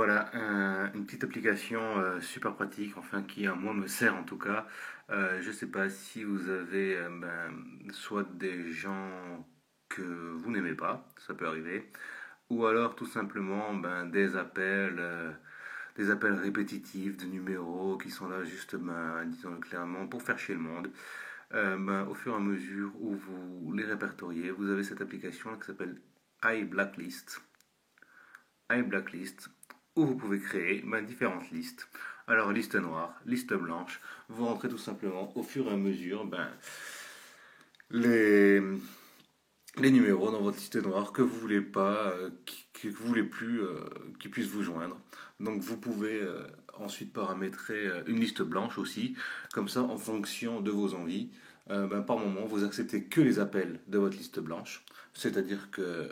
Voilà, une petite application super pratique, enfin qui à moi me sert en tout cas. Je ne sais pas si vous avez soit des gens que vous n'aimez pas, ça peut arriver, ou alors tout simplement des appels répétitifs de numéros qui sont là juste, disons clairement, pour faire chier le monde. Au fur et à mesure où vous les répertoriez, vous avez cette application qui s'appelle iBlacklist. iBlacklist, où vous pouvez créer différentes listes. Alors, liste noire, liste blanche, vous rentrez tout simplement au fur et à mesure les, les numéros dans votre liste noire que vous voulez pas, que vous voulez plus qui puissent vous joindre. Donc vous pouvez ensuite paramétrer une liste blanche aussi, comme ça en fonction de vos envies. Par moment, vous acceptez que les appels de votre liste blanche, c'est-à-dire que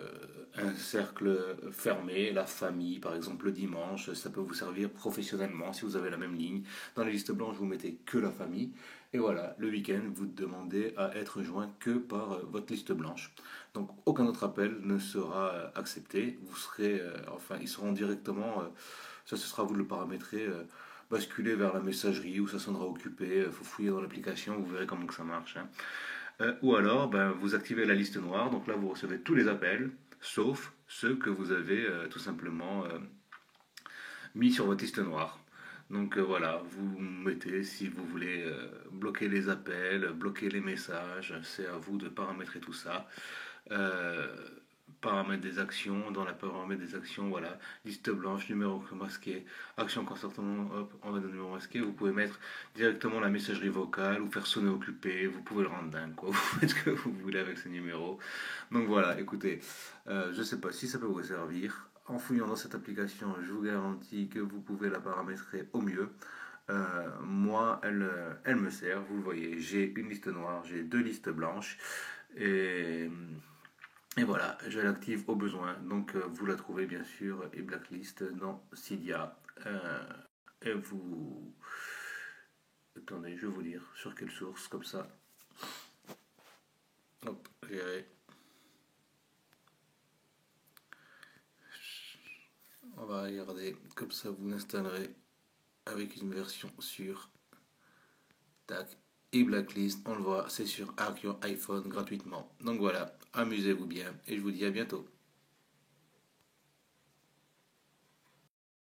un cercle fermé, la famille, par exemple le dimanche, ça peut vous servir professionnellement si vous avez la même ligne. Dans la liste blanche, vous mettez que la famille. Et voilà, le week-end, vous demandez à être joint que par votre liste blanche. Donc aucun autre appel ne sera accepté. Vous serez, ils seront directement, ça ce sera à vous de le paramétrer, basculer vers la messagerie où ça sonnera occupé. Il faut fouiller dans l'application, vous verrez comment que ça marche, hein. Ou alors, vous activez la liste noire. Donc là, vous recevez tous les appels, sauf ceux que vous avez tout simplement mis sur votre liste noire. Donc voilà, vous mettez si vous voulez bloquer les appels, bloquer les messages, c'est à vous de paramétrer tout ça. Euh, Paramètres des actions, dans la paramètre des actions, voilà, liste blanche, numéro masqué, action concertement, hop, on va dans le numéro masqué, vous pouvez mettre directement la messagerie vocale ou faire sonner occupé, vous pouvez le rendre dingue, quoi, vous faites ce que vous voulez avec ces numéros. Donc voilà, écoutez, je sais pas si ça peut vous servir. En fouillant dans cette application, je vous garantis que vous pouvez la paramétrer au mieux. Moi, elle me sert, vous le voyez, j'ai une liste noire, j'ai deux listes blanches, et et voilà, je l'active au besoin. Donc vous la trouvez bien sûr et Blacklist dans Cydia. Et vous... Attendez, je vais vous dire sur quelle source, comme ça. Hop, gérer. On va regarder, comme ça vous l'installerez avec une version sûre. Tac. Et Blacklist, on le voit, c'est sur Arc Your iPhone gratuitement. Donc voilà, amusez-vous bien et je vous dis à bientôt.